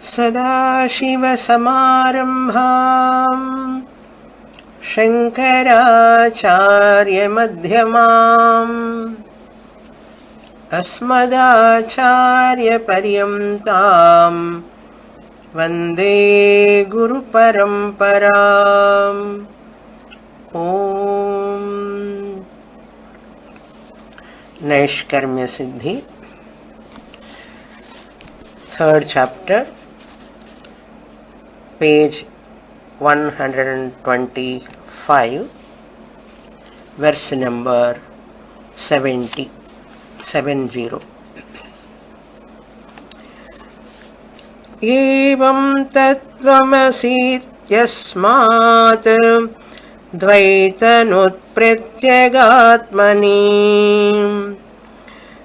Sadashiva-samārambhām Śaṅkarācārya-madhyamām Asmadācārya-paryamtāṃ Vande Guru-paraṁparām. Om. Naishkarmya Siddhi, third chapter, page 125, verse number 70. Evam tattvamasityasmāt dvaitanutpratyagatmani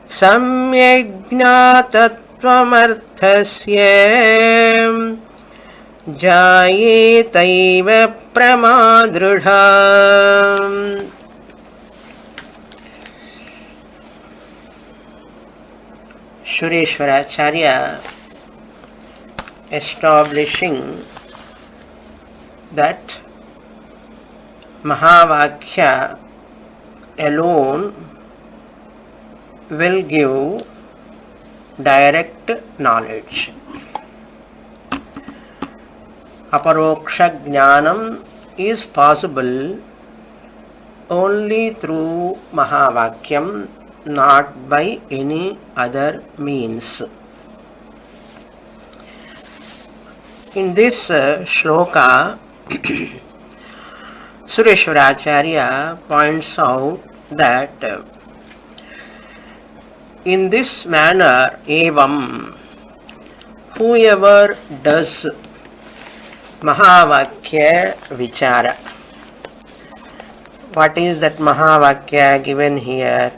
samyajñātattvamarthasya jāyetaiva pramādruḍhā. Sureśvara establishing that Mahavakya alone will give direct knowledge. Aparoksha jnanam is possible only through Mahavakyam, not by any other means. In this shloka, Sureśvara points out that in this manner, evam, whoever does Mahavakya vichara. What is that Mahavakya given here?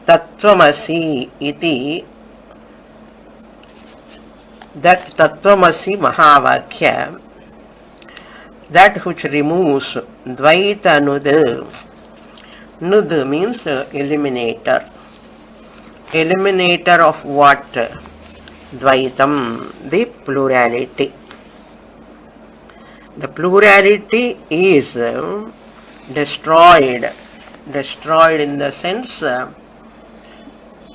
Tattvamasi iti. That Tattvamasi Mahavakya, that which removes Dvaita Nud. Nud means eliminator. Eliminator of what? Dvaitam, the plurality. The plurality is destroyed. Destroyed in the sense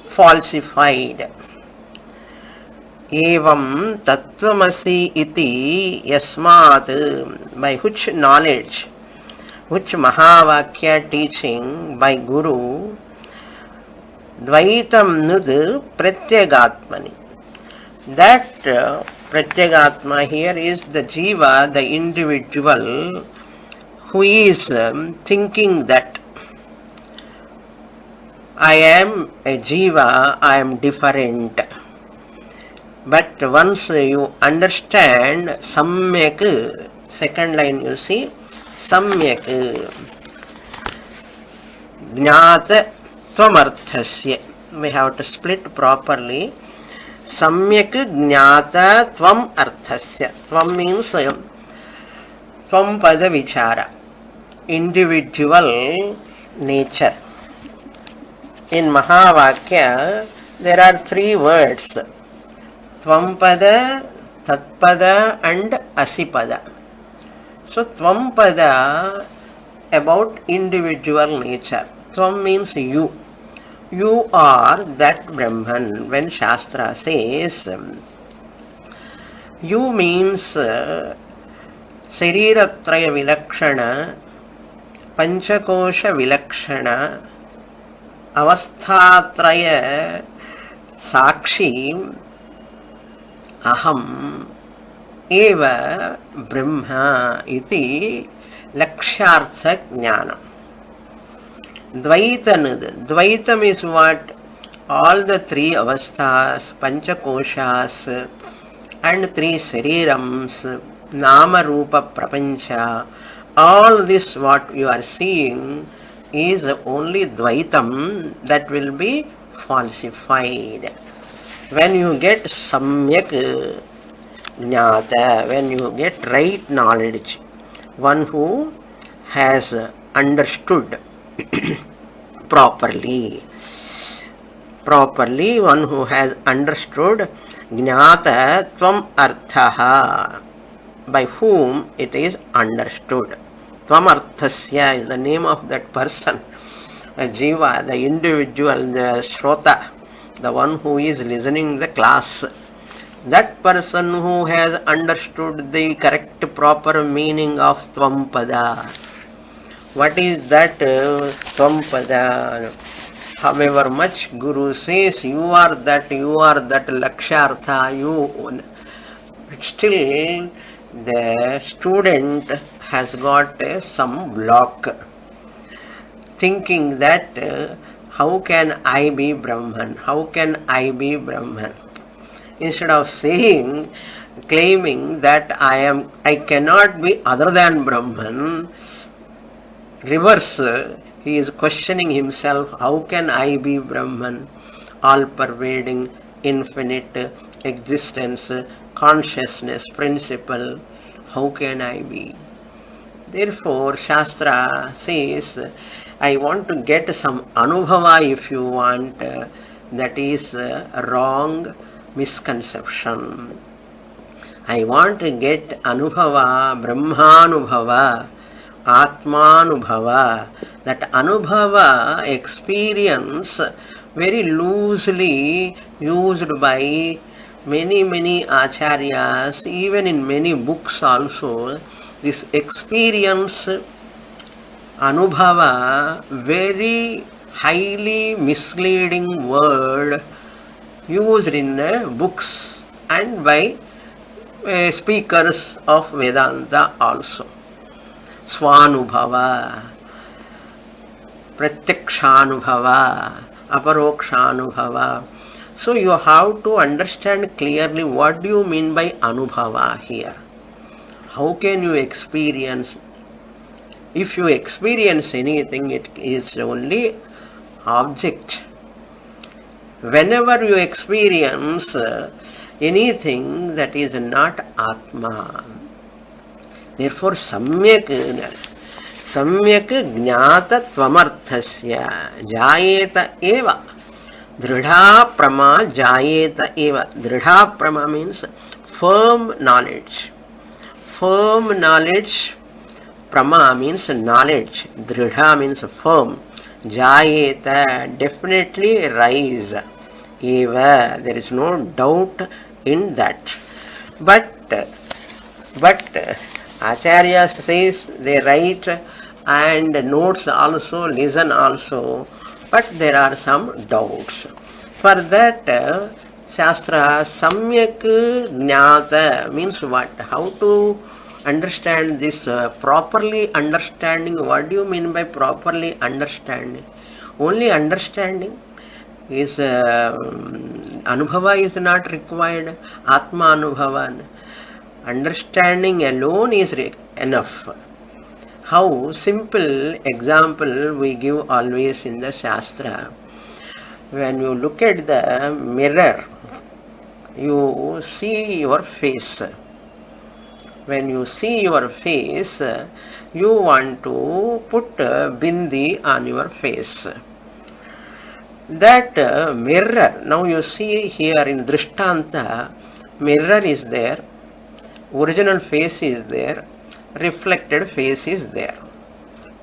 falsified. Evam tattvamasi iti yasmat, by which knowledge, which Mahavakya teaching by Guru, Dvaitam nud pratyagatmani. That pratyagatma here is the jiva, the individual who is thinking that I am a jiva, I am different. But once you understand samyak, second line you see, samyak jnata tvamarthasya. We have to split properly. Samyak jnata tvam arthasya. Tvam means tvam pada vichara, individual nature. In Mahavakya there are three words: Tvampada, Tatpada and Asipada. So Tvampada about individual nature. Tvam means you. You are that Brahman. When Shastra says you means Sariratraya Vilakshana, Panchakosha Vilakshana, Avasthatraya Sakshi, Aham eva Brahma iti lakshyartha jnana. Dvaitanad. Dvaitam is what? All the three avasthas, panchakoshas and three sarirams, nama rupa prapancha. All this what you are seeing is only Dvaitam that will be falsified. When you get samyak jnata, when you get right knowledge, one who has understood properly, one who has understood Jnata tvam arthaha, by whom it is understood. Tvam arthasya is the name of that person, a jiva, the individual, the shrota, the one who is listening the class. That person who has understood the correct proper meaning of Tvam-pada. What is that Tvam-pada? However much Guru says, you are that Lakshartha, you, still the student has got some block, thinking that how can I be Brahman? How can I be Brahman? Instead of saying, claiming that I cannot be other than Brahman, reverse, he is questioning himself, how can I be Brahman? All-pervading, infinite existence, consciousness, principle, how can I be? Therefore, Shastra says, I want to get some anubhava if you want, that is wrong misconception. I want to get anubhava, brahmanubhava, atmanubhava. That anubhava, experience, very loosely used by many acharyas, even in many books also. This experience, anubhava, very highly misleading word used in books and by speakers of Vedanta also. Swanubhava, Pratyakshanubhava, Aparokshanubhava. So you have to understand clearly what do you mean by anubhava here. How can you experience? If you experience anything, it is only object. Whenever you experience anything that is not Atma, therefore samyak jnata tvamarthasya jayeta eva dridha prama jayeta eva. Dridha prama means firm knowledge. Firm knowledge, prama means knowledge, dridha means firm, jayeta definitely rise. Eva, there is no doubt in that. But Acharya says they write and notes also, listen also, but there are some doubts. For that, Shastra samyak jnata means what? How to understand this? Properly understanding. What do you mean by properly understanding? Only understanding is anubhava is not required. Atma anubhava. Understanding alone is enough. How? Simple example we give always in the Shastra. When you look at the mirror, you see your face. When you see your face, you want to put bindi on your face. That mirror, now you see here in Drishtanta, mirror is there, original face is there, reflected face is there.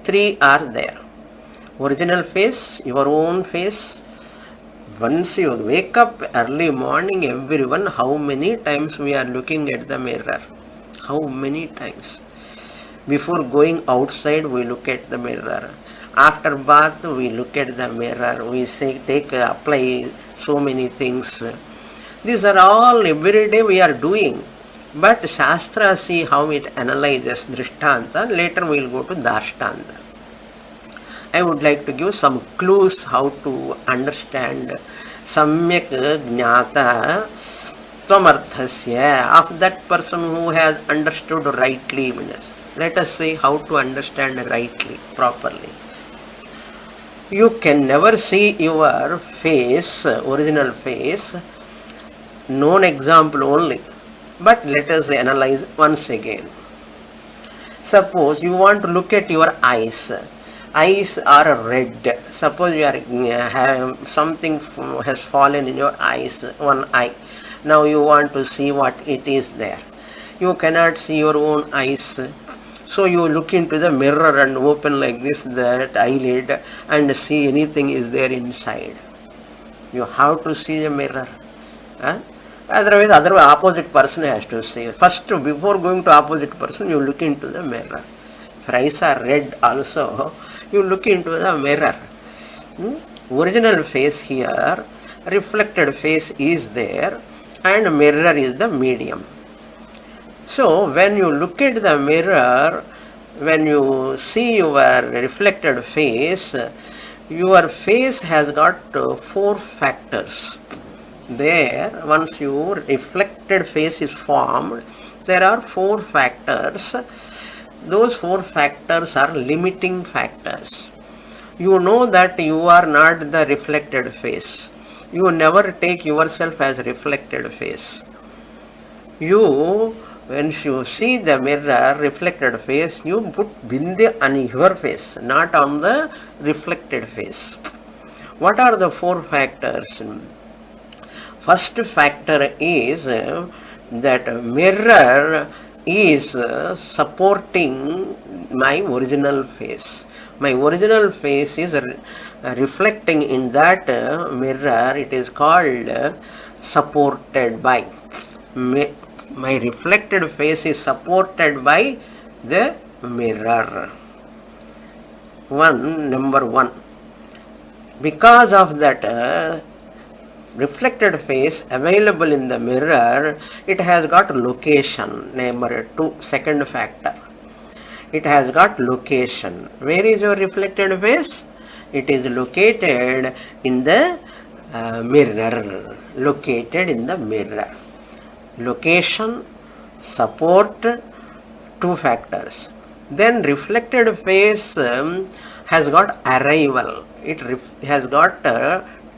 Three are there. Original face, your own face. Once you wake up early morning, everyone, how many times we are looking at the mirror? How many times? Before going outside, we look at the mirror. After bath, we look at the mirror. We say, apply so many things. These are all every day we are doing. But Shastra, see how it analyzes Drishtanta. Later we will go to Dashtanta. I would like to give some clues how to understand samyak jnata tvamarthasya of that person who has understood rightly. Let us say how to understand rightly, properly. You can never see your face, original face, known example only. But let us analyze once again. Suppose you want to look at your eyes. Eyes are red. Suppose you are something has fallen in your eyes, one eye. Now you want to see what it is there. You cannot see your own eyes. So you look into the mirror and open like this, that eyelid, and see anything is there inside. You have to see the mirror. Otherwise, opposite person has to see. First, before going to opposite person, you look into the mirror. If eyes are red also, you look into the mirror. Original face here, reflected face is there, and mirror is the medium. So, when you look at the mirror, when you see your reflected face, your face has got 4 factors. There, once your reflected face is formed, there are 4 factors. Those 4 factors are limiting factors. You know that you are not the reflected face. You never take yourself as reflected face. When you see the mirror, reflected face, you put bindi on your face, not on the reflected face. What are the 4 factors? First factor is that mirror is supporting my original face. My original face is reflecting in that mirror. It is called supported by. My reflected face is supported by the mirror. Number 1. Because of that reflected face available in the mirror, it has got location. Number 2, second factor. It has got location. Where is your reflected face? It is located in the mirror. Located in the mirror. Location, support, 2 factors. Then reflected face has got arrival. It has got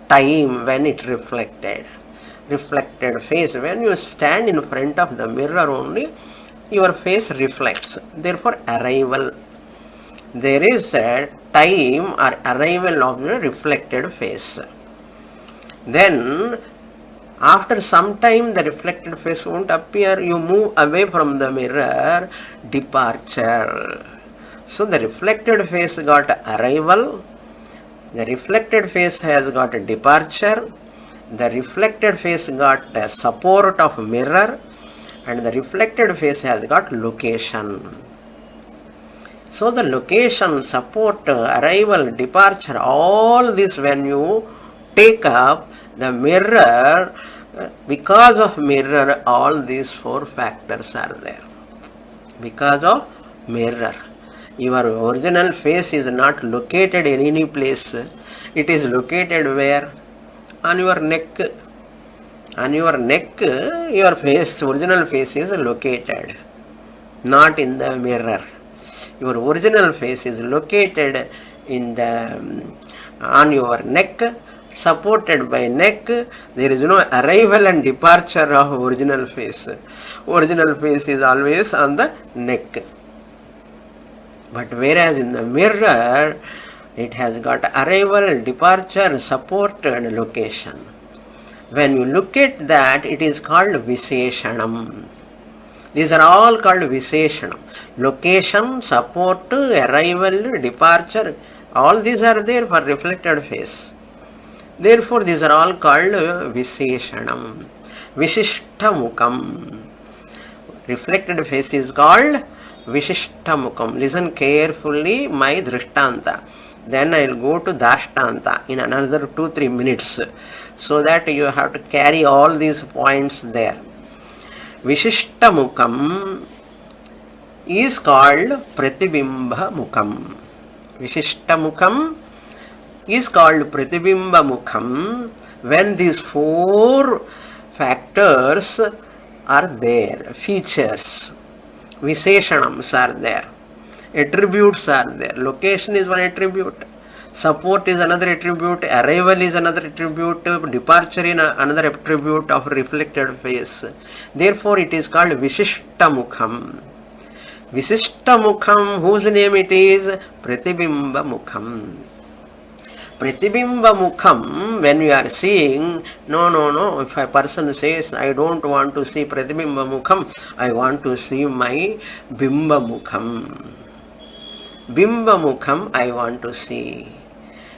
time when it reflected. Reflected face, when you stand in front of the mirror only, your face reflects. Therefore, arrival. There is a time or arrival of the reflected face. Then, after some time, the reflected face won't appear. You move away from the mirror, departure. So, the reflected face got arrival. The reflected face has got a departure. The reflected face got a support of mirror. And the reflected face has got location. So, the location, support, arrival, departure, all this when you take up the mirror, because of mirror, all these 4 factors are there. Because of mirror. Your original face is not located in any place. It is located where? On your neck. On your neck, your face, original face is located. Not in the mirror. Your original face is located on your neck, supported by neck. There is no arrival and departure of original face. Original face is always on the neck. But whereas in the mirror, it has got arrival, departure, support and location. When you look at that, it is called Visheshanam. These are all called Visheshanam. Location, support, arrival, departure, all these are there for reflected face. Therefore, these are all called Visheshanam. Vishishtamukam. Reflected face is called Vishishtamukam. Listen carefully my Drishtanta. Then I will go to Dashtanta in another 2-3 minutes. So that you have to carry all these points there. Vishishtamukam is called Pratibimba Mukam. Vishishtamukam is called Pratibimba Mukham when these 4 factors are there, features, Visheshanams are there, attributes are there. Location is one attribute, support is another attribute, arrival is another attribute, departure is another attribute of reflected face. Therefore, it is called Vishishtamukham. Vishishtamukham, whose name it is? Pratibimba Mukham. Pratibimba mukham, when you are seeing, no, if a person says, I don't want to see pratibimba mukham, I want to see my bimba mukham. Bimba mukham I want to see.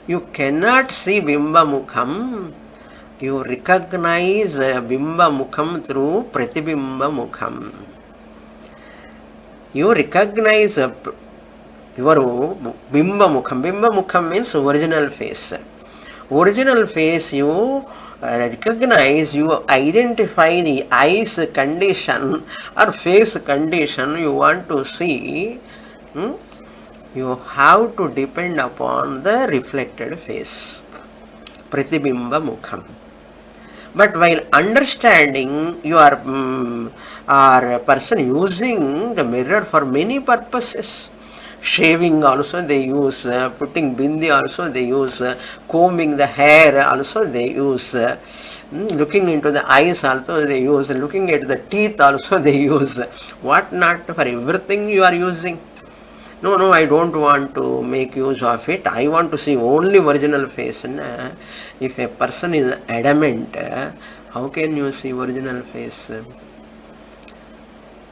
You cannot see bimba mukham. You recognize bimba mukham through pratibimba mukham. You recognize your bimba mukham. Bimba mukham means original face. Original face you recognize, you identify the eyes condition or face condition you want to see. You have to depend upon the reflected face. Pratibimba mukham. But while understanding, you are a person using the mirror for many purposes. Shaving also they use, putting bindi also they use, combing the hair also they use, looking into the eyes also they use, looking at the teeth also they use. What not, for everything you are using. No, I don't want to make use of it. I want to see only original face. If a person is adamant, how can you see original face?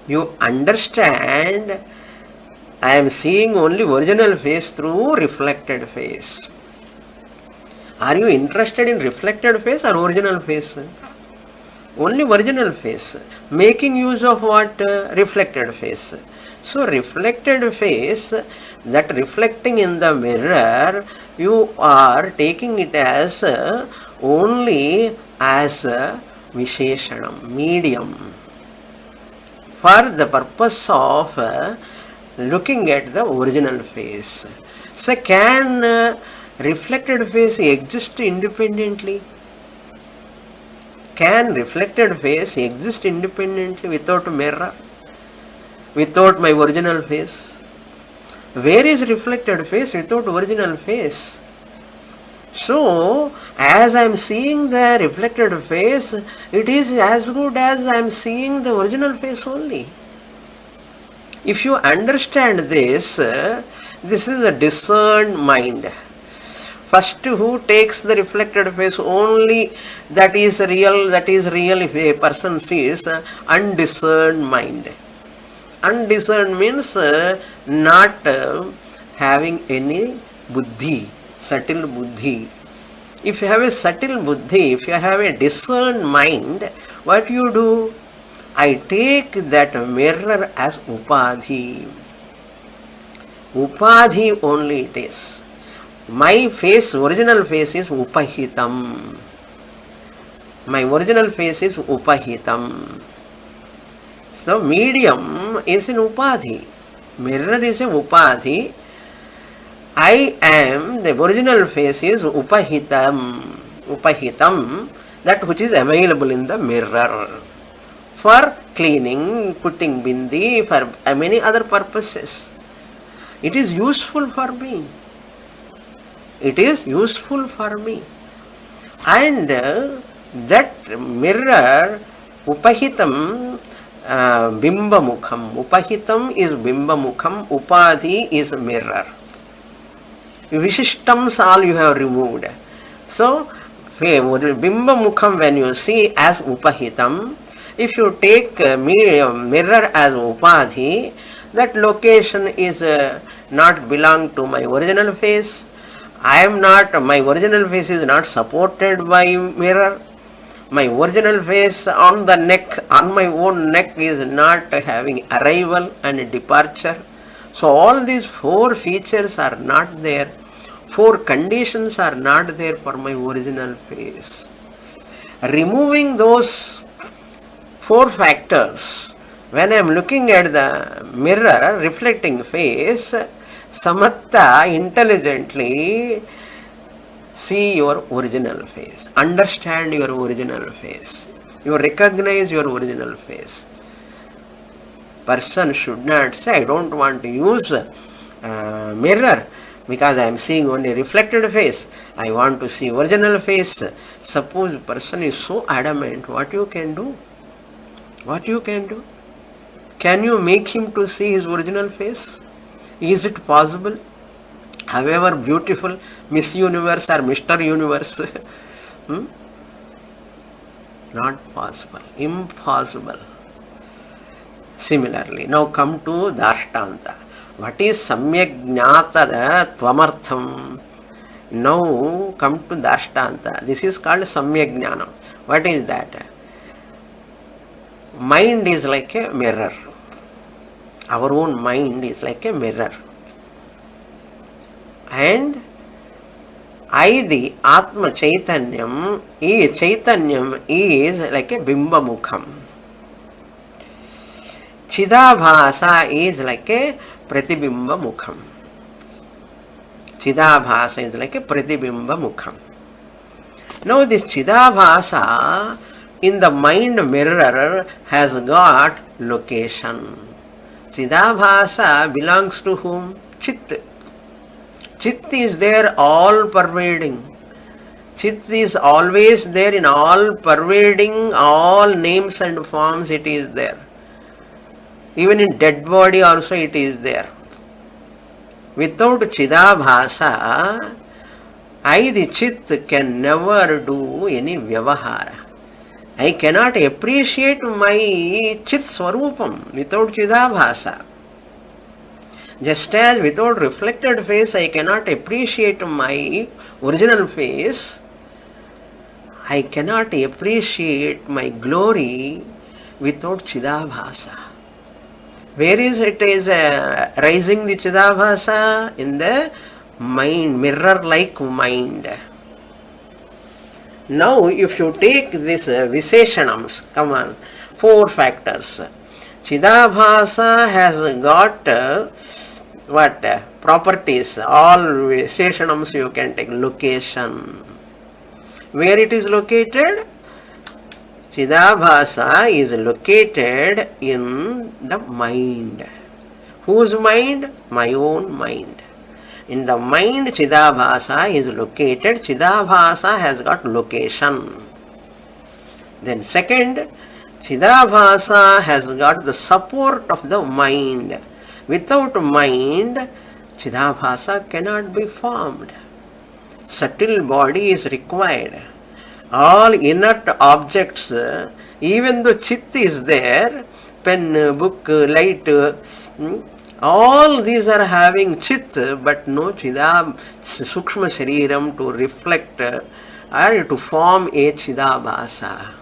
You understand, I am seeing only original face through reflected face. Are you interested in reflected face or original face? Only original face. Making use of what? Reflected face. So reflected face, that reflecting in the mirror, you are taking it as only as a visheshanam, medium, for the purpose of looking at the original face. So can reflected face exist independently? Can reflected face exist independently without mirror? Without my original face? Where is reflected face without original face? So, as I am seeing the reflected face, it is as good as I am seeing the original face only. If you understand this, this is a discerned mind. First, who takes the reflected face only that is real, if a person sees undiscerned mind. Undiscerned means not having any buddhi, subtle buddhi. If you have a subtle buddhi, if you have a discerned mind, what you do? I take that mirror as upadhi. Upadhi only it is. My face, original face is upahitam. My original face is upahitam. So medium is an upadhi. Mirror is a upadhi. I am, the original face is upahitam. Upahitam, that which is available in the mirror. For cleaning, putting bindi, for many other purposes. It is useful for me. It is useful for me. And that mirror, upahitam, bimba mukham. Upahitam is bimba mukham, upadhi is mirror. Vishishtams all you have removed. So, bimba mukham when you see as upahitam, if you take mirror as upadhi, that location is not belong to my original face. I am not, my original face is not supported by mirror. My original face on the neck, on my own neck is not having arrival and departure. So all these four features are not there. Four conditions are not there for my original face. Removing those four factors, when I am looking at the mirror reflecting face, samatta intelligently see your original face, understand your original face, you recognize your original face. Person should not say, I don't want to use mirror because I am seeing only reflected face, I want to see original face. Suppose person is so adamant, what you can do? What you can do? Can you make him to see his original face? Is it possible? however beautiful Miss Universe or Mr. Universe. Not possible, impossible. Similarly, now come to Dashtanta. What is Samyak Jnata Tvamartham? Now come to Dashtanta. This is called Samyak Jnanam. What is that? Mind is like a mirror. Our own mind is like a mirror. And the Atma Chaitanyam is like a Bimba Mukham. Chidabhasa is like a Pratibimba Mukham. Chidabhasa is like a Pratibimba Mukham. Now this Chidabhasa in the mind mirror has got location. Chidabhasa belongs to whom? Chit. Chit is there all pervading. Chit is always there in all pervading, all names and forms it is there. Even in dead body also it is there. Without Chidabhasa, I the Chit can never do any Vyavahara. I cannot appreciate my Chit Swarupam without Chidabhasa. Just as without reflected face I cannot appreciate my original face, I cannot appreciate my glory without Chidabhasa. Where is it is rising the Chidabhasa? In the mind, mirror-like mind. Now if you take this Viseshanams, come on, 4 factors. Chidabhasa has got what? Properties. All Viseshanams you can take. Location. Where it is located? Chidabhasa is located in the mind. Whose mind? My own mind. In the mind Chidabhasa is located. Chidabhasa has got location. Then second, Chidabhasa has got the support of the mind. Without mind, Chidabhasa cannot be formed. Subtle body is required. All inert objects, even though Chit is there, pen, book, light, all these are having Chit, but no Sukshma Shariram to reflect or to form a Chidabhasa.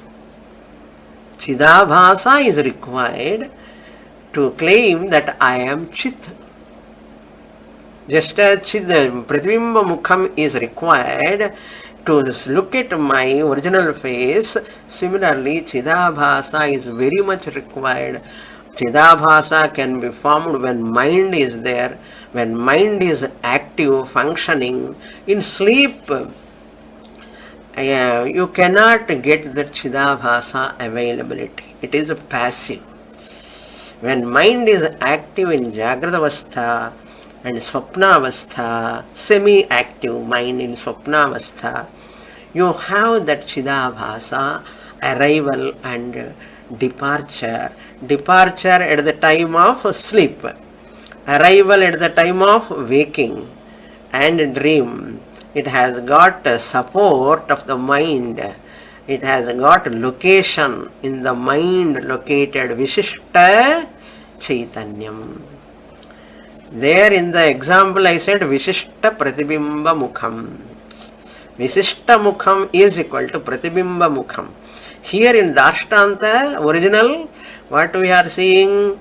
Chidabhasa is required to claim that I am Chit. Just as Pratibimba Mukham is required to look at my original face, similarly Chidabhasa is very much required. Chidabhasa can be formed when mind is there, when mind is active, functioning. In sleep, you cannot get the Chidabhasa availability. It is passive. When mind is active in Jagratavastha and Swapnavastha, semi-active mind in Swapnavastha, you have that Chidabhasa arrival and departure. Departure at the time of sleep, arrival at the time of waking and dream. It has got support of the mind. It has got location in the mind located Vishishta Chaitanyam. There in the example I said Vishishta Pratibimba Mukham. Vishishta Mukham is equal to Pratibimba Mukham. Here in Dashtanta, original, what we are seeing,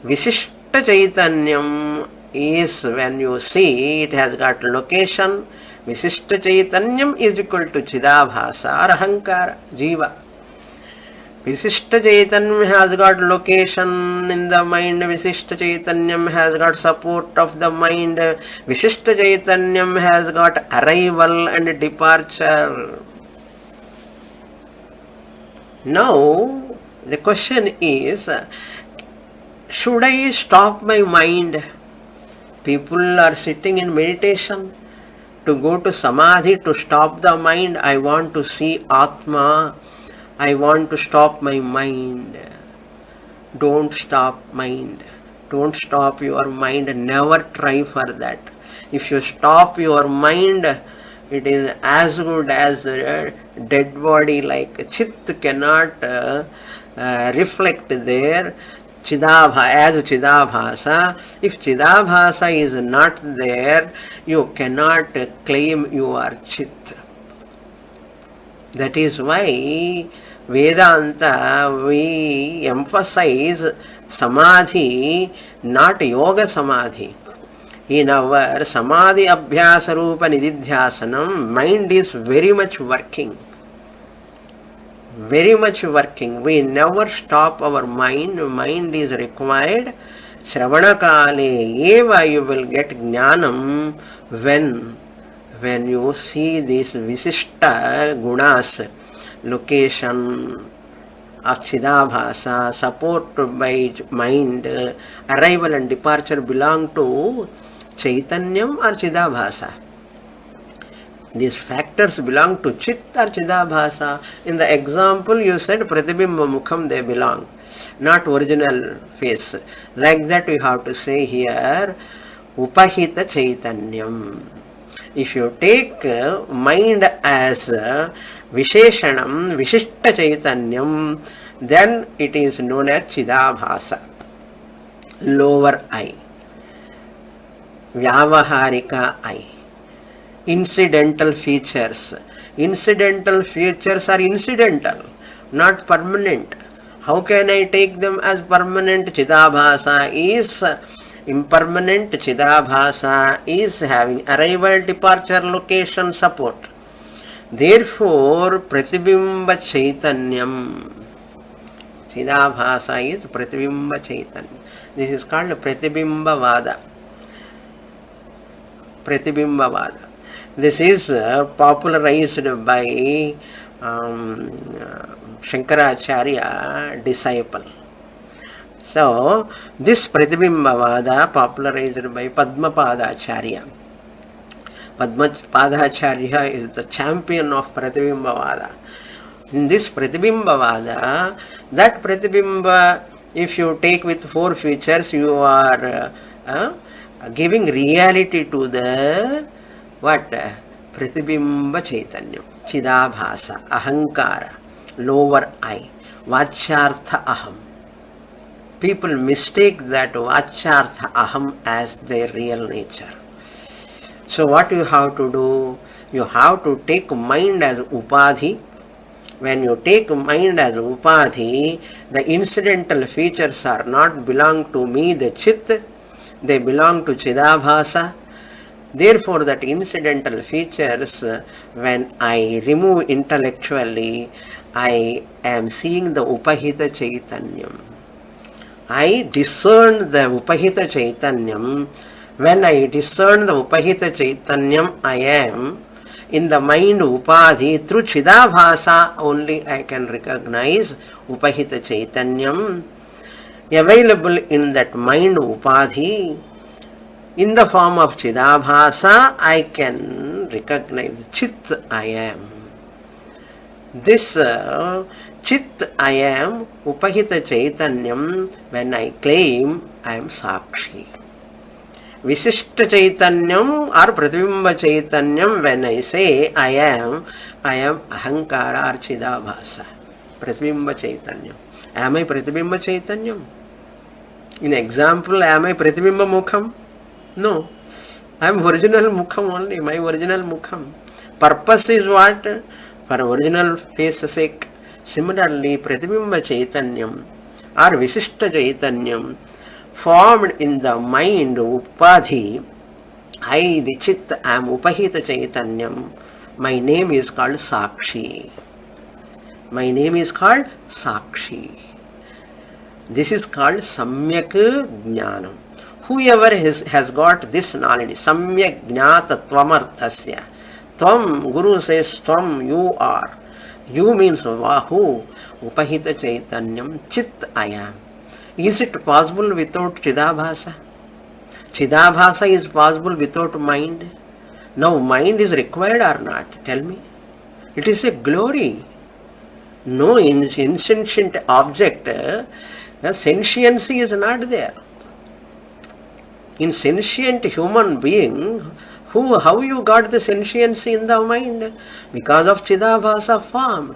Vishishta Chaitanyam is when you see it has got location. Vishishta Chaitanyam is equal to Chidabhasa or Ahankara, Jiva. Vishishta Chaitanyam has got location in the mind. Vishishta Chaitanyam has got support of the mind. Vishishta Chaitanyam has got arrival and departure. Now, the question is, should I stop my mind? People are sitting in meditation. To go to Samadhi, to stop the mind, I want to see Atma. I want to stop my mind. Don't stop mind. Don't stop your mind. Never try for that. If you stop your mind, it is as good as a dead body, like chit cannot reflect there as Chidabhasa. If Chidabhasa is not there, you cannot claim you are Chit. That is why Vedanta, we emphasize Samadhi, not Yoga Samadhi. In our Samadhi Abhyasa Rupa Nididhyasanam, mind is very much working. Very much working. We never stop our mind. Mind is required. Shravana Kale eva you will get jnanam when you see these Visishta Gunas, location of Chidabhasa, support by mind, arrival and departure belong to Chaitanyam or Chidabhasa. These factors belong to Chit or Chidabhasa. In the example you said Pratibimba Mukham, they belong, not original face. Like that we have to say here Upahita Chaitanyam. If you take mind as Visheshanam, Vishishta Chaitanyam, then it is known as Chidabhasa, lower eye, Vyavaharika eye. Incidental features. Incidental features are incidental, not permanent. How can I take them as permanent? Chidabhasa is impermanent. Chidabhasa is having arrival, departure, location, support. Therefore, Pratibimba Chaitanyam. Chidabhasa is Pratibimba Chaitanyam. This is called Pratibimba Vada. Pratibimba Vada. This is popularized by Shankaracharya disciple. So, this Pratibimba-vada popularized by Padmapadacharya. Padmapadacharya is the champion of Pratibimba-vada. In this Pratibimba-vada, that Pratibimba, if you take with four features, you are giving reality to the what? Pratibimba Chaitanyam, Chidabhasa, Ahankara, lower eye, Vachyartha Aham. People mistake that Vachyartha Aham as their real nature. So what you have to do? You have to take mind as Upadhi. When you take mind as Upadhi, the incidental features are not belong to me, the Chit, they belong to Chidabhasa. Therefore, that incidental features, when I remove intellectually, I am seeing the Upahita Chaitanyam. I discern the Upahita Chaitanyam. When I discern the Upahita Chaitanyam, I am in the mind Upadhi. Through Chidabhasa only I can recognize Upahita Chaitanyam. Available in that mind Upadhi, in the form of Chidabhasa, I can recognize Chit I am. This Chit I am, Upahita Chaitanyam, when I claim, I am Sakshi. Visishta Chaitanyam or Pratibimba Chaitanyam, when I say I am Ahankara or Chidabhasa. Pratibimba Chaitanyam. Am I Pratibimba Chaitanyam? In example, am I Pratibimba Mukham? No, I am original Mukham only, my original Mukham. Purpose is what? For original face sake. Similarly, Pratibimba Chaitanyam or Visishta Chaitanyam formed in the mind Upadhi, I the Chit am Upahita Chaitanyam. My name is called Sakshi. My name is called Sakshi. This is called Samyak Jnanam. Whoever has got this knowledge, Samyak Jnata Tvamarthasya. Tvam, Guru says Tvam, you are. You means who? Upahita Chaitanyam, Chit I am. Is it possible without Chidabhasa? Chidabhasa is possible without mind. Now mind is required or not? Tell me. It is a glory. No insentient object, sentiency is not there. In sentient human being, how you got the sentiency in the mind? Because of Chidabhasa formed.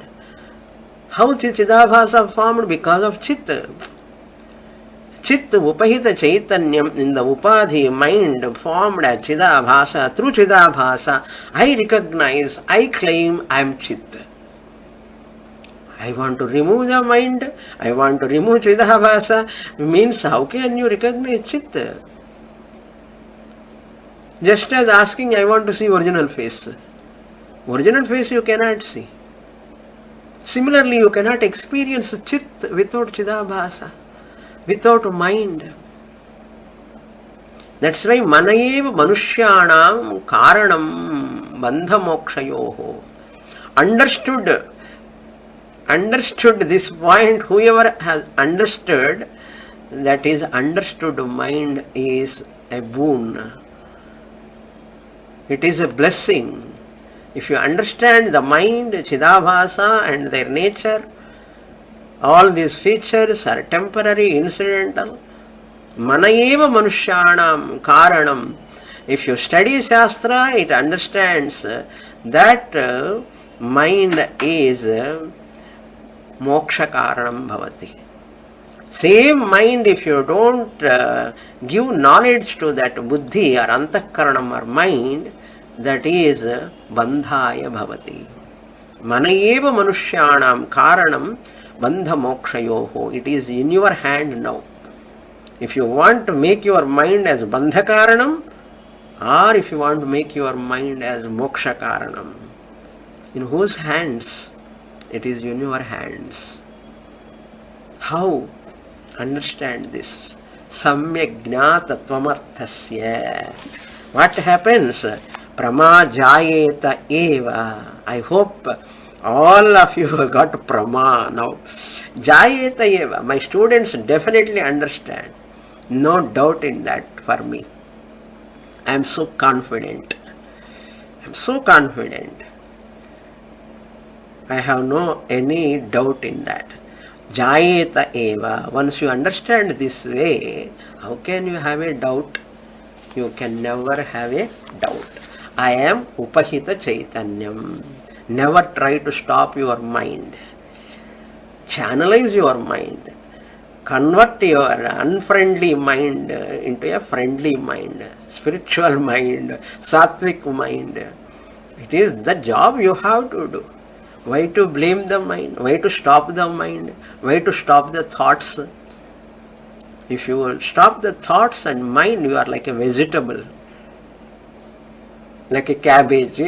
How Chidabhasa formed? Because of Chit. Chit, Upahita Chaitanyam, in the Upadhi mind formed as Chidabhasa. Through Chidabhasa, I recognize, I claim I am Chit. I want to remove the mind, I want to remove Chidabhasa. Means how can you recognize Chit? Just as asking, I want to see original face. Original face you cannot see. Similarly, you cannot experience Chit without Chidabhasa, without mind. That's why Manayeva Manushyanam Karanam Bandha Mokshayoho. Understood this point, whoever has understood, that is understood mind is a boon. It is a blessing. If you understand the mind, Chidabhasa and their nature, all these features are temporary, incidental. Manayeva Manushyanam Karanam. If you study Shastra, it understands that mind is Moksha Karanam Bhavati. Same mind, if you don't give knowledge to that buddhi or antakaranam or mind, that is bandhaya bhavati. Manayeva manushyanam karanam bandha mokshayoho. It is in your hand now. If you want to make your mind as bandha karanam, or if you want to make your mind as moksha karanam, in whose hands? It is in your hands. How? Understand this. Samyak jnata tvamarthasya. What happens? Prama jayeta eva. I hope all of you got prama now. Jayeta eva. My students definitely understand. No doubt in that for me. I am so confident. I have no any doubt in that. Jayeta eva. Once you understand this way, how can you have a doubt? You can never have a doubt. I am Upahita Chaitanyam. Never try to stop your mind. Channelize your mind. Convert your unfriendly mind into a friendly mind. Spiritual mind. Sattvic mind. It is the job you have to do. Why to blame the mind? Why to stop the mind? Why to stop the thoughts? If you will stop the thoughts and mind, you are like a vegetable. Like a cabbage,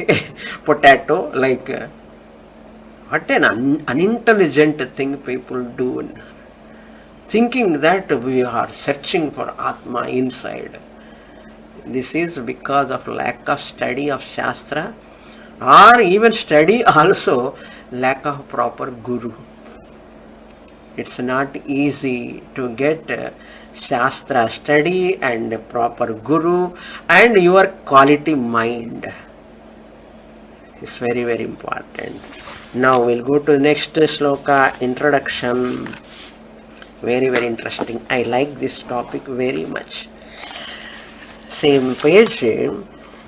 potato, like what an unintelligent thing people do. Thinking that we are searching for Atma inside. This is because of lack of study of Shastra, or even study also lack of proper guru. It's not easy to get Shastra study and proper guru and your quality mind. It's very, very important. Now we'll go to next sloka, introduction. Very, very interesting. I like this topic very much. Same page,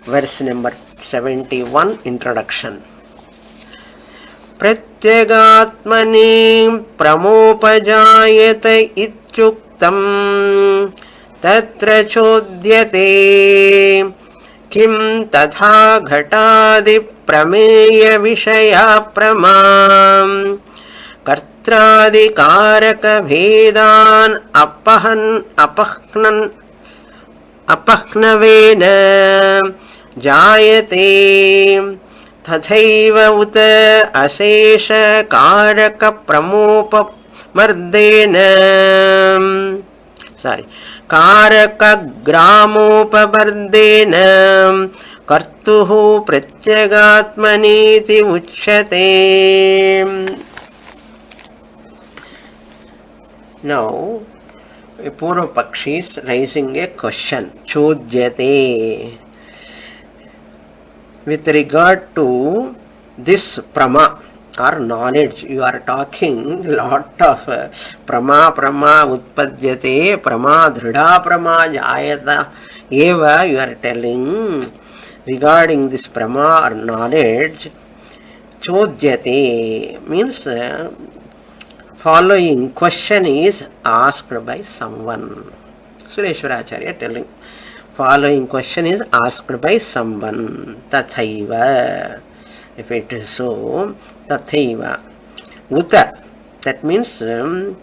verse number 71, introduction. Pratyagatmani pramopajayate ityuktam tatra chodyate kim tatha ghatadi prameya vishaya pramam kartradikaraka bhedan apahnavena jayate tathaiva uta asesha karaka pramopa mardena karaka gramopa mardena kartuhu pratyagatmaniti uchyate. Now, a Purva Pakshi is raising a question. Chodyate. With regard to this prama, or knowledge. You are talking lot of prama utpadyate, prama dhrida prama jayata eva, you are telling regarding this prama or knowledge. Chodyate means following question is asked by someone. Sureśvara Acharya telling following question is asked by someone. Tathaiva. If it is so, tathaiva. Uta, that means uta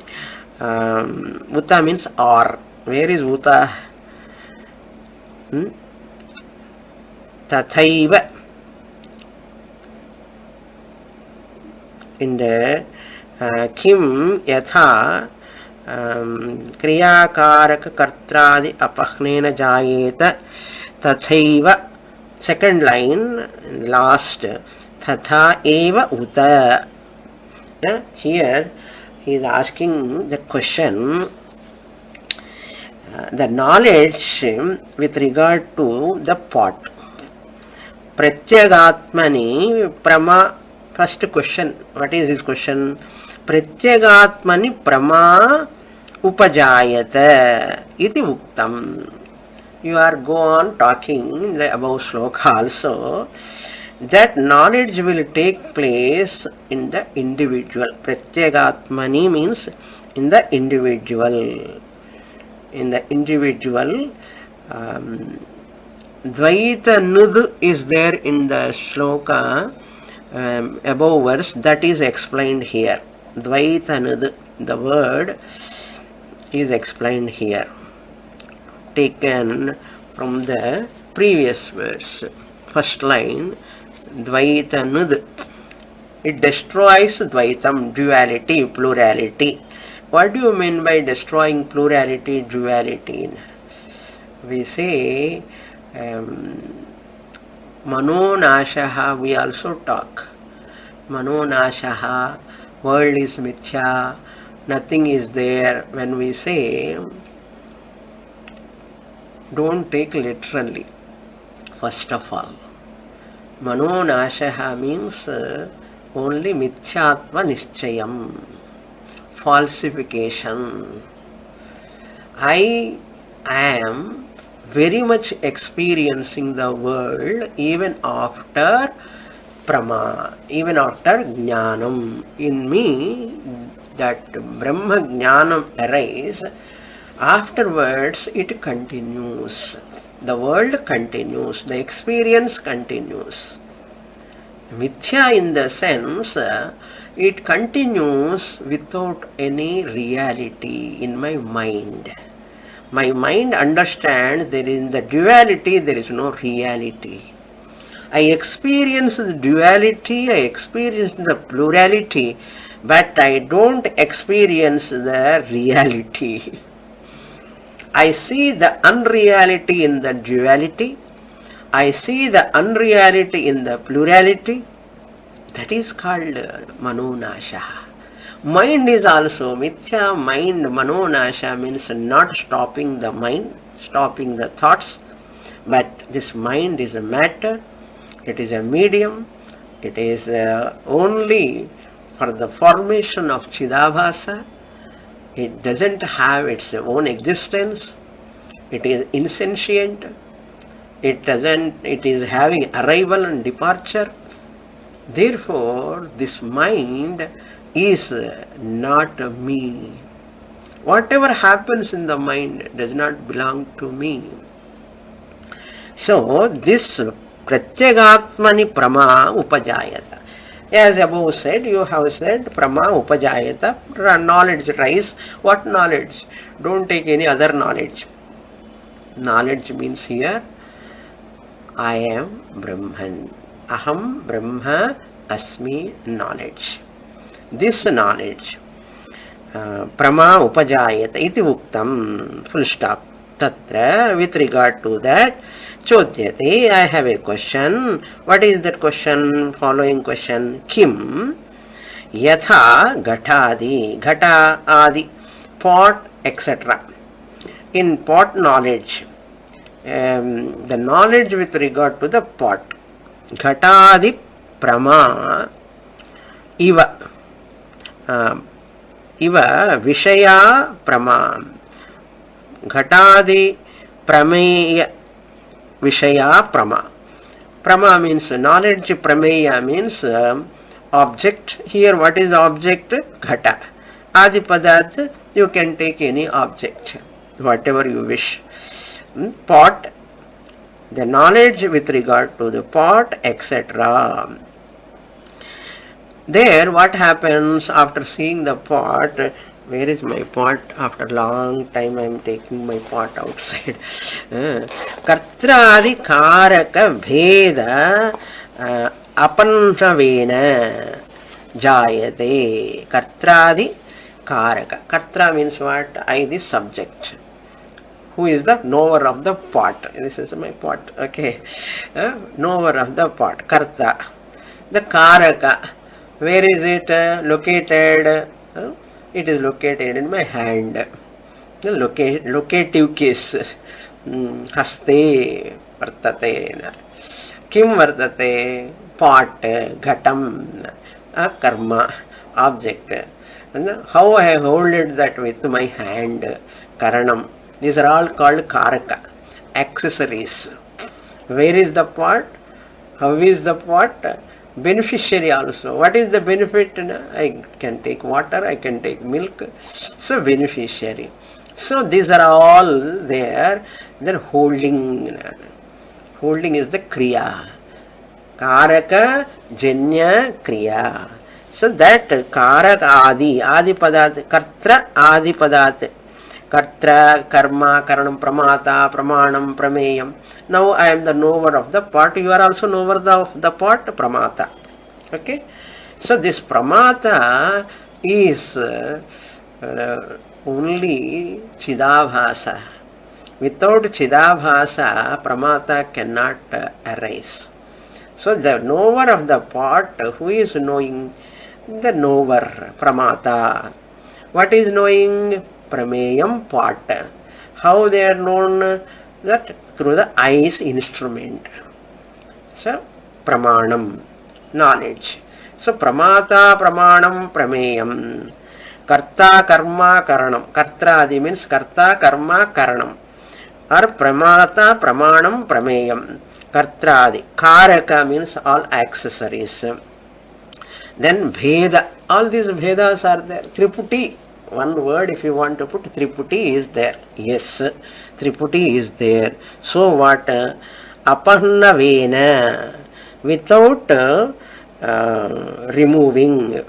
means or. Where is uta? Tathaiva. In the kim yatha kriyakaraka kartradi apakhnena jayeta tathaiva. Second line, last, tatha eva uta. Here he is asking the question, the knowledge with regard to the pot. Pratyagatmani prama. First question, what is his question? Pratyagatmani prama upajayata iti uktam. You are go on talking in the above sloka also, that knowledge will take place in the individual. Pratyagatmani means in the individual. In the individual, Advaita-siddhi is there in the sloka above verse, that is explained here. Advaita-siddhi, the word is explained here, taken from the previous verse. First line, Advaita-siddhi. It destroys Dvaitam, duality, plurality. What do you mean by destroying plurality, duality? We say Manonashaha, we also talk. Manonashaha, world is mithya, nothing is there. When we say, don't take literally, first of all. Manonashaha means only mithyatma nischayam, falsification. I am very much experiencing the world even after prama, even after jnanam. In me, that Brahma jnanam arises, afterwards it continues. The world continues, the experience continues. Mithya in the sense, it continues without any reality in my mind. My mind understands there is the duality, there is no reality. I experience the duality, I experience the plurality, but I don't experience the reality. I see the unreality in the duality, I see the unreality in the plurality. That is called manonasha. Mind is also mithya. Mind, manonasha, means not stopping the mind, stopping the thoughts, but this mind is a matter, it is a medium, it is only for the formation of Chidabhasa. It doesn't have its own existence, it is insentient, it is having arrival and departure. Therefore, this mind is not me. Whatever happens in the mind does not belong to me. So, this pratyagatmani prama upajayata. As above said, you have said prama upajayata, knowledge rise. What knowledge? Don't take any other knowledge. Knowledge means here, I am Brahman. Aham Brahma Asmi, knowledge. This knowledge, prama upajayata iti uktam, full stop. Tatra, with regard to that, chodyate, I have a question. What is that question? Following question. Kim yatha ghatadi, ghata adi, pot, etc. In pot knowledge, the knowledge with regard to the pot, ghatadi prama Iva. Iva Vishaya Prama. Ghatadi Prameya Vishaya Prama. Prama means knowledge, Prameya means object. Here what is object? Ghata. Adi Padartha, you can take any object, whatever you wish. Pot, the knowledge with regard to the pot, etc. There what happens after seeing the pot? Where is my pot? After long time I am taking my pot outside. Kartradi karaka bheda apanravena jayate. Kartradi karaka. Kartra means what? I, the subject. Who is the knower of the pot? This is my pot. Okay. Knower of the pot. Karta. The karaka. Where is it located? It is located in my hand. The locative case. Haste vartate. Kim vartate? Pot, ghatam, karma, object. How I hold it that with my hand, karanam. These are all called karaka, accessories. Where is the pot? How is the pot? Beneficiary also. What is the benefit? I can take water, I can take milk. So beneficiary. So these are all there. Then holding. Holding is the kriya. Karaka, janya, kriya. So that karaka adi padat, kartra adi padat. Kartra, karma, karanam, pramata, pramanam, prameyam. Now I am the knower of the pot. You are also knower of the pot, pramata. Okay. So this pramata is only chidabhasa. Without chidabhasa, pramata cannot arise. So the knower of the pot, who is knowing? The knower, pramata. What is knowing? Prameyam, pot. How they are known? That through the eyes instrument. So pramanam, knowledge. So pramata, pramanam, prameyam. Karta, karma, karanam. Karta adi means karta, karma, karanam. Or pramata, pramanam, prameyam. Karta adi. Karaka means all accessories. Then Veda. All these Vedas are there. Triputi. One word if you want to put, Triputi is there. Yes, Triputi is there. So what? Apannavena. Without removing.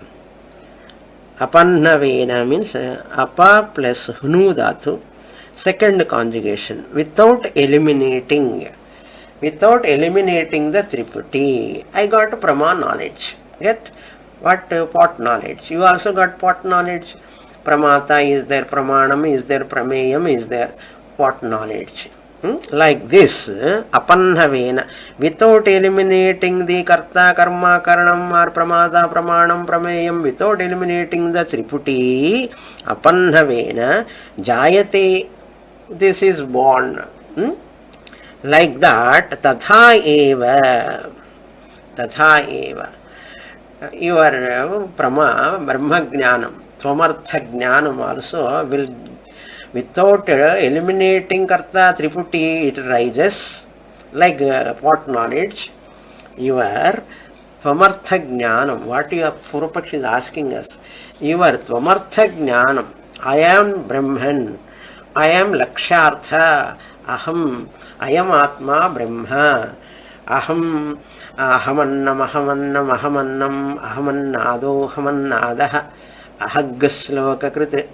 Apannavena means apa plus hnu dhatu. Second conjugation. Without eliminating. Without eliminating the Triputi. I got Prama knowledge. Get? What pot knowledge? You also got pot knowledge. Pramata is there, pramanam is there, prameyam is there, pot knowledge. Like this, apannavena, without eliminating the karta, karma, karanam or pramata, pramanam, prameyam, without eliminating the triputi, apannavena, jayate, this is born. Like that, tatha eva, tatha eva. Your Brahma Jnanam, Swamartha Jnanam also will, without eliminating Karta Triputi, it rises like pot knowledge. Your Swamartha Jnanam, what your Purupakshi is asking us, your Swamartha Jnanam, I am Brahman, I am Lakshartha, Aham, I am Atma Brahma, Aham. Ahamannam, ahamannam, ahamannam, ahamannado, ahamannadaha, ahaggasloka kriti.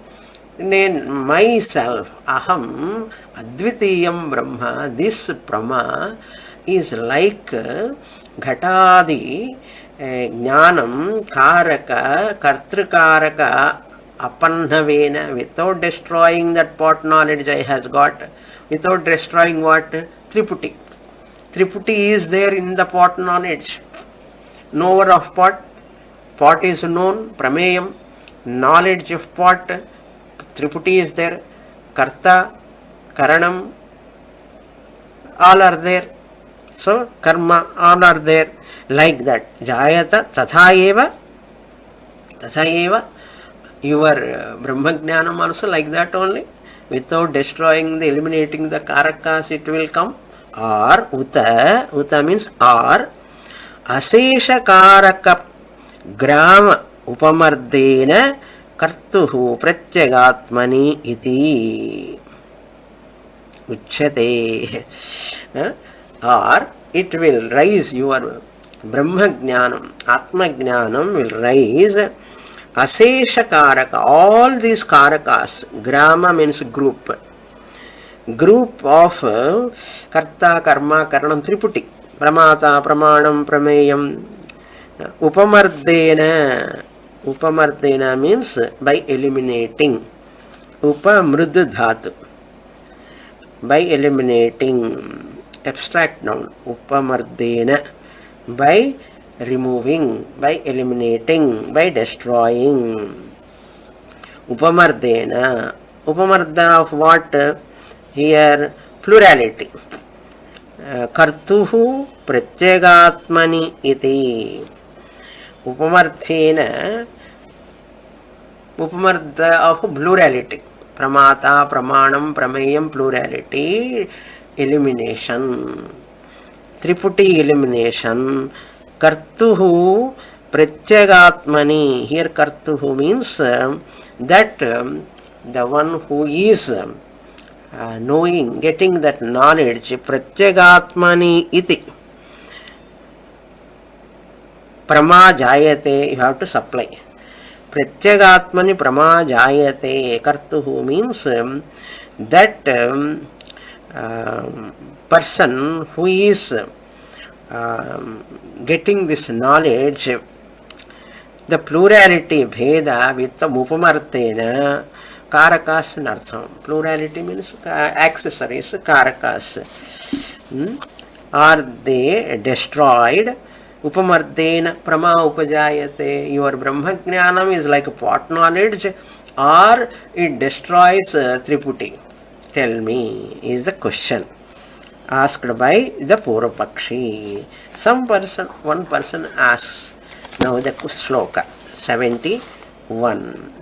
In myself, aham, advitiyam brahma, this brahma is like ghatadi, jnanam, karaka, kartrikaraka, apannavena, without destroying that pot knowledge I has got, without destroying what? Triputi. Triputi is there in the pot knowledge. Knower of pot. Pot is known. Prameyam. Knowledge of pot. Triputi is there. Karta. Karanam. All are there. So, karma. All are there. Like that. Jayata. Tatha eva. Tathaiva, your Brahma-jnanam also like that only. Without destroying, eliminating the karakas, it will come. Or, uta means or, asesha karaka grama upamardena kartuhu pratyagatmani iti uchyate. Or, it will rise your Brahma-jnanam, Atma-jnanam will rise. Asesha karaka, all these karakas, grama means group. Group of karta, karma, karanam, triputi. Pramata, pramanam, prameyam. Upamardena. Upamardena means by eliminating. Upamrud dhatu. By eliminating. Abstract noun. Upamardena. By removing, by eliminating, by destroying. Upamardena. Upamarda of what? Here, plurality. Kartuhu pratyagatmani iti. Upamardena. Upamarda of plurality. Pramata, pramanam, prameyam, plurality. Elimination. Triputi elimination. Kartuhu pratyagatmani. Here kartuhu means that the one who is knowing, getting that knowledge, pratyagatmani iti. Prama jayate, you have to supply. Pratyagatmani prama jayate. Kartuhu means that person who is getting this knowledge, the plurality bheda with the upamartena karakas nartham. Plurality means accessories, karakas. Are they destroyed? Upamardena prama upajayate. Your Brahma-jnanam is like a pot knowledge, or it destroys triputi. Tell me, is the question asked by the Purvapakshi. One person asks. Now the sloka 71.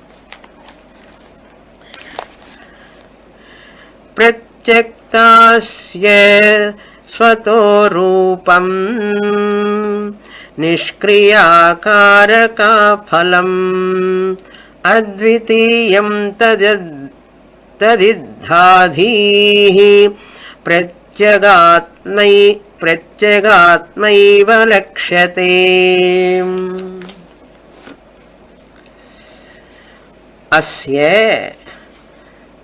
Pratyaktasya svato rupam nishkriyakaraka phalam advitiyam tadidhadhihi pratyagatmaiva lakshate. Asya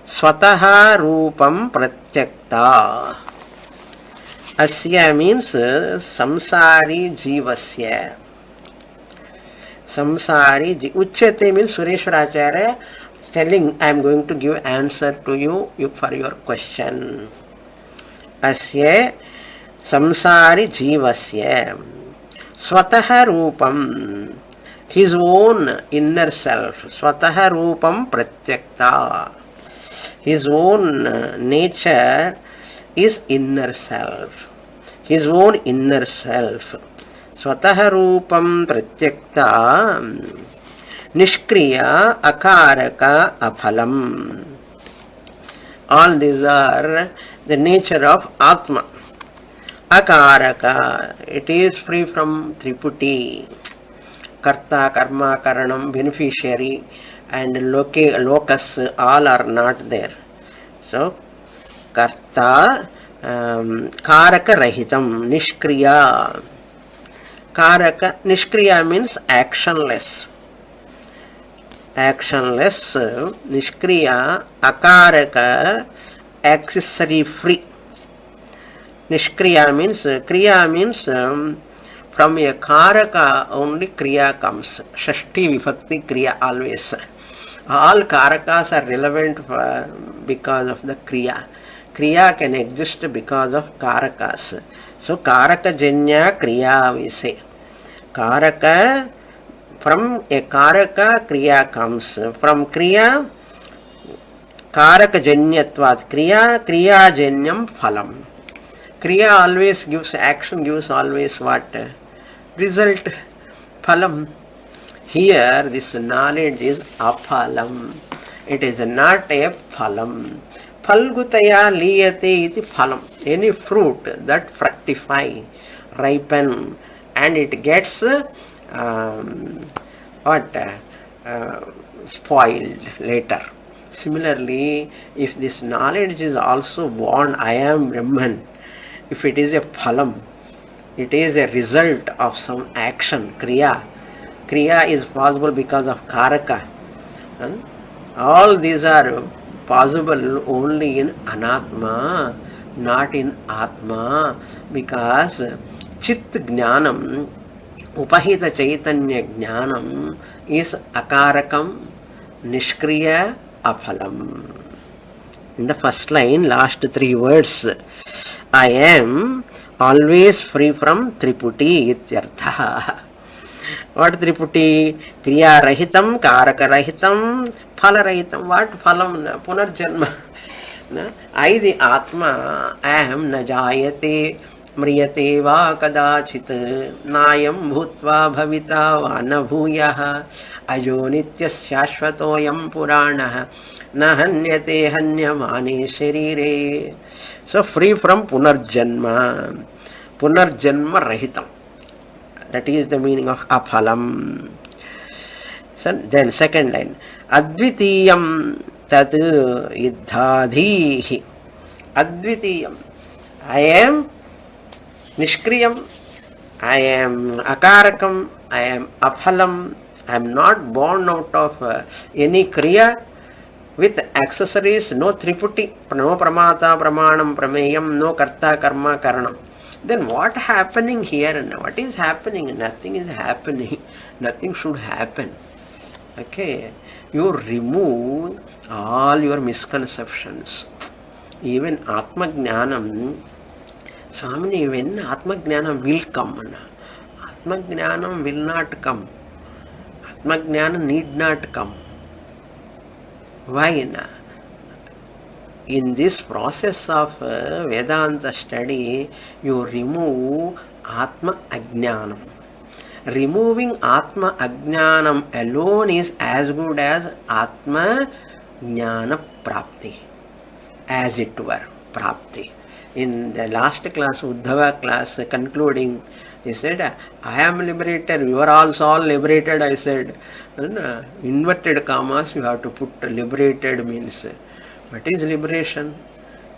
swataha rupam pratyakta. Asya means samsari jivasya. Samsari uchyate means Sureśvara telling, I am going to give answer to you for your question. Asya samsari jivasya swataha rupam, his own inner self. Swataha rupam pratyakta, his own nature is inner self. His own inner self. Swataha rupam pratyakta nishkriya akaraka aphalam. All these are the nature of Atma. Akaraka, it is free from triputi. Karta, karma, karanam, beneficiary and locus, all are not there. So, karta, karaka rahitam, nishkriya. Karaka, nishkriya means actionless. Actionless, nishkriya, akaraka, accessory free. Nishkriya means, kriya means from a karaka only kriya comes. Shashti vibhakti kriya always. All karakas are relevant because of the kriya. Kriya can exist because of karakas. So karaka janya kriya we say. Karaka, from a karaka kriya comes. From kriya, karaka janyatvat kriya, kriya janyam phalam. Kriya always gives, action gives always what? Result, phalam. Here this knowledge is aphalam. It is not a phalam. Phalgutaya liyate iti phalam. Any fruit that fructify, ripen, and it gets spoiled later. Similarly, if this knowledge is also born, I am Brahman, if it is a phalam, it is a result of some action, kriya. Kriya is possible because of karaka. All these are possible only in anatma, not in atma, because chit jnanam, upahita chaitanya jnanam is akarakam, nishkriya, aphalam. In the first line, last three words, I am always free from triputi ityartha. What triputi? Kriya rahitam, karaka rahitam, phala rahitam. What phalam? Punarjanma. I, the Atma, am na jayate mriyate va kadachit nayam bhutva bhavita va na bhuyah ajo nityas shashvatoyam puranah na hanyate hanyamane sharire. So free from punarjanma. Punarjanma rahitam. That is the meaning of aphalam. So then second line. Advitiyam tat iddhadhihi. Advitiyam. I am nishkriyam. I am akarakam. I am aphalam. I am not born out of any kriya with accessories, no triputi, no pramata, pramanam, prameyam, no karta, karma, karanam. Then what happening here? What is happening? Nothing is happening. Nothing should happen. Okay. You remove all your misconceptions. Even Atma Jnanam, Swamini, when Atma Jnanam will come, Atma Jnanam will not come. Atma Jnanam need not come. Why? In this process of Vedanta study, you remove Atma Ajnanam. Removing Atma Ajnanam alone is as good as Atma Jnana Prapti, as it were, Prapti. In the last class, Uddhava class, concluding, he said, I am liberated, you are also all liberated, I said. Inverted commas, you have to put liberated means. What is liberation?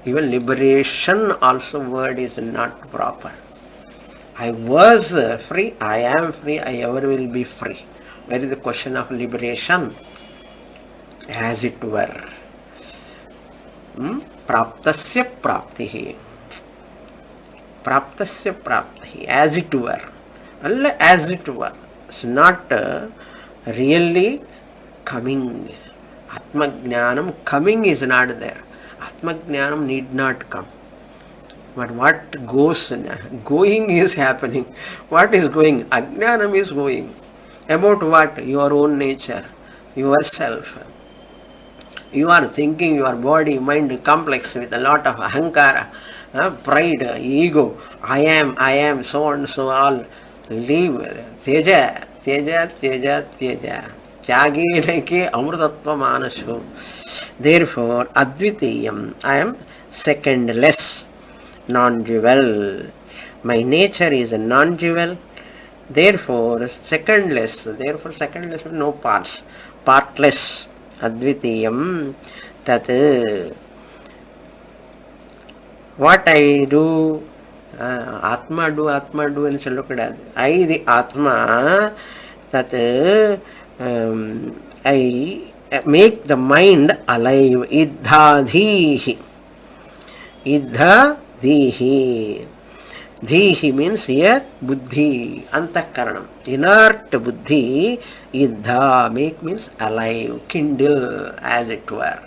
Even liberation also word is not proper. I was free, I am free, I ever will be free. Where is the question of liberation? As it were. Praptasya praptihi. Praptasya praptihi. As it were. As it were. It's not really coming. Atma Jnanam coming is not there. Atma Jnanam need not come. But what goes, going is happening. What is going? Ajnanam is going. About what? Your own nature, yourself. You are thinking your body, mind complex with a lot of ahankara, pride, ego, I am, so and so all. Leave. Teja, teja, teja, teja. Tyagi like amrutatva manashu. Therefore, advitiyam, I am secondless, non-dual. My nature is non-dual. Therefore, secondless. Therefore, secondless with no parts. Partless. Advitiyam. Tat. What I do, Atma do and Shalokadad. I, the Atma, that I make the mind alive. Iddhadhihi. Iddhadhihi. Dhihi means here buddhi, antakaranam. Inert buddhi, iddha, make means alive, kindle as it were.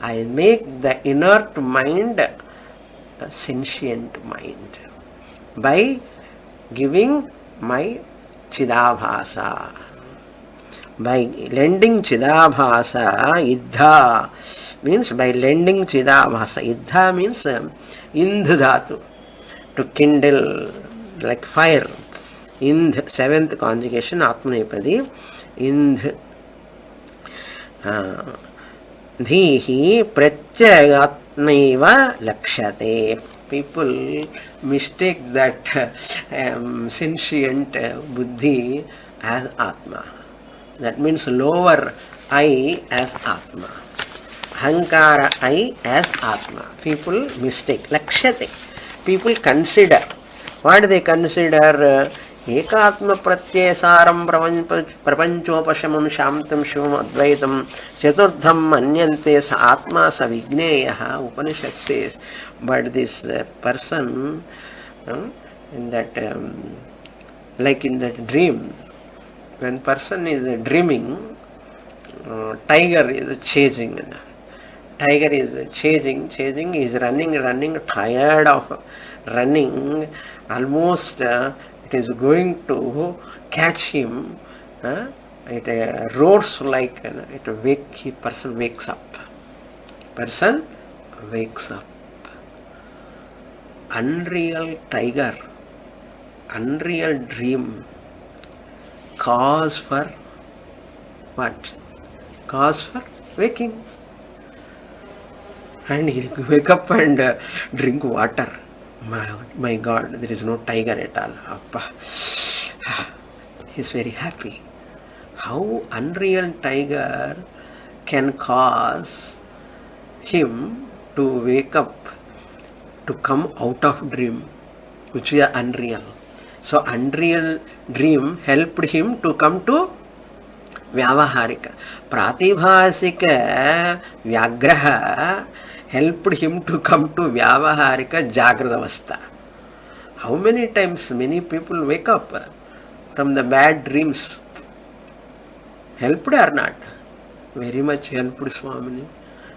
I make the inert mind a sentient mind by giving my chidabhasa. By lending chidabhasa, iddha means by lending chidabhasa. Iddha means indhadhatu, to kindle like fire. Indh, seventh conjugation, Atmanepadi. Indh. Dhihi pratyayatmaiva lakshyate. People mistake that sentient buddhi as Atma. That means lower I as Atma. Ahankara I as Atma. People mistake. Lakshyate. People consider. What do they consider? Ekatma pratyasaram prapanchopashamam shantam shivam advaitam chaturtham manyante sa atma sa vigneyaha. Upanishad says. But this person, in that, like in that dream, when person is dreaming, tiger is chasing. Tiger is chasing, he is running, tired of running, almost it is going to catch him. It roars like, person wakes up. Unreal tiger, unreal dream, cause for what? Cause for waking. And he will wake up and drink water. My God, there is no tiger at all. Appa. He is very happy. How unreal tiger can cause him to wake up, to come out of dream, which is unreal. So unreal dream helped him to come to Vyavaharika. Pratibhasika Vyagraha helped him to come to Vyavaharika Jagradavastha. How many times many people wake up from the bad dreams? Helped or not? Very much helped, Swamini.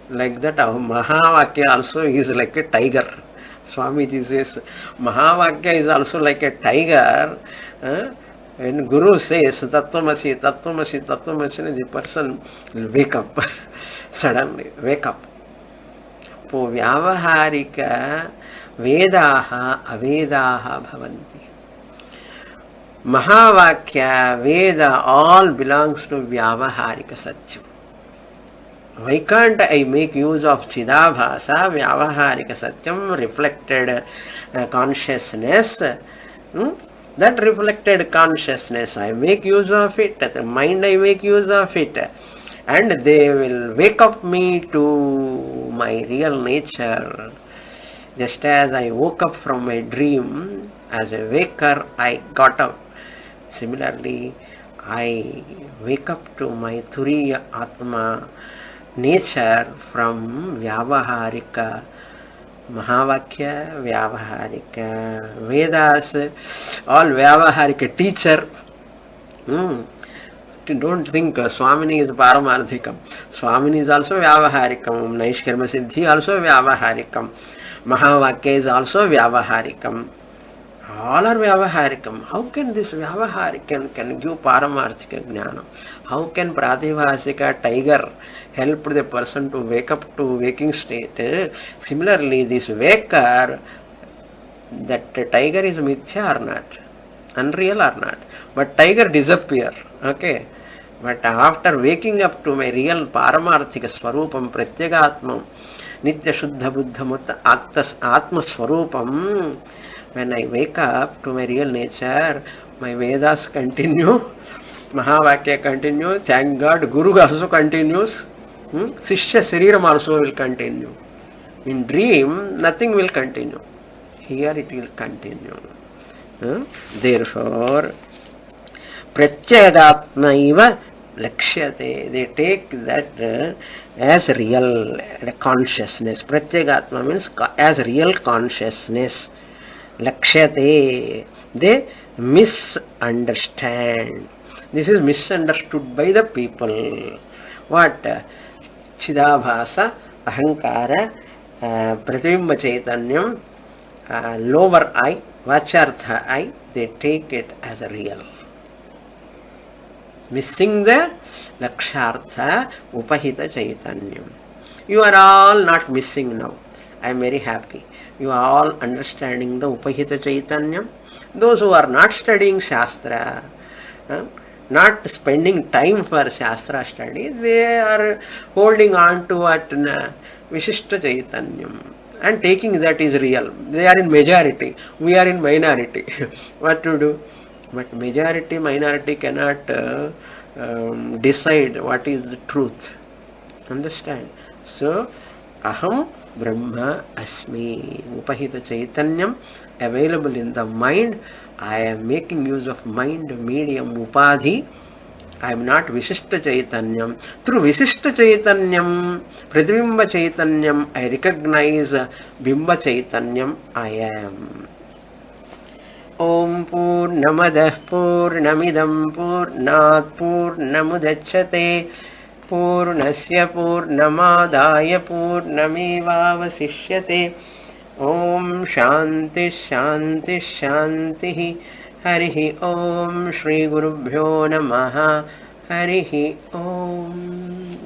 Like that, Mahavakya also is like a tiger. Swamiji says, Mahavakya is also like a tiger. When Guru says, Tattvamasi, Tattvamasi, Tattvamasi, the person will wake up. Suddenly, wake up. Po Vyavaharika Vedaha Avedaha Bhavanti. Mahavakya, Veda, all belongs to Vyavaharika Satyam. Why can't I make use of Chidabhasa, Vyavaharika Satyam, reflected consciousness? That reflected consciousness, I make use of it, the mind I make use of it, and they will wake up me to my real nature. Just as I woke up from my dream, as a waker I got up. Similarly, I wake up to my Turiya Atma nature from Vyavaharika, Mahavakya, Vyavaharika, Vedas, all Vyavaharika teacher. Don't think Swamini is Paramarthikam. Swamini is also Vyavaharikam. Naishkarmya also Vyavaharikam. Mahavakya is also Vyavaharikam. All are Vyavaharikam. How can this Vyavaharikam can give Paramarthika Jnana? How can Pratibhasika tiger help the person to wake up to waking state? Similarly, this waker, that tiger is mithya or not? Unreal or not? But tiger disappear. Okay. But after waking up to my real Paramarthika Swarupam, Pratyagatmam, Nitya Shuddha Buddha Mutta Atma Swarupam, when I wake up to my real nature, my Vedas continue, Mahavakya continue, thank God, Guru also continues, Sishya Sariram also will continue. In dream, nothing will continue. Here it will continue. Therefore, Pratyagatmaiva Lakshyate. They take that as real consciousness. Pratyagatma means as real consciousness. Lakshyate. They misunderstand. This is misunderstood by the people. What? Chidabhasa, Ahankara, Pratibimba Chaitanyam, lower I, Vachartha I, they take it as real. Missing the Lakshartha, Upahita Chaitanyam. You are all not missing now. I am very happy. You are all understanding the Upahita Chaitanyam. Those who are not studying Shastra, not spending time for Shastra study. They are holding on to what Vishishta Chaitanyam and taking that is real. They are in majority. We are in minority. What to do? But majority, minority cannot decide what is the truth. Understand? So, Aham Brahma Asmi. Upahita Chaitanyam available in the mind. I am making use of mind medium Upadhi. I am not Vishishta Chaitanyam. Through Vishishta Chaitanyam, Pratibimba Chaitanyam, I recognize Bimba Chaitanyam I am. Om Purnamadah Purnamidam Purnat Purnamudachyate Purnasya Purnamadaya Purnamevavasishyate. Om Shanti Shanti Shanti. Harihi Om Shri Gurubhyo Namaha. Harihi Om.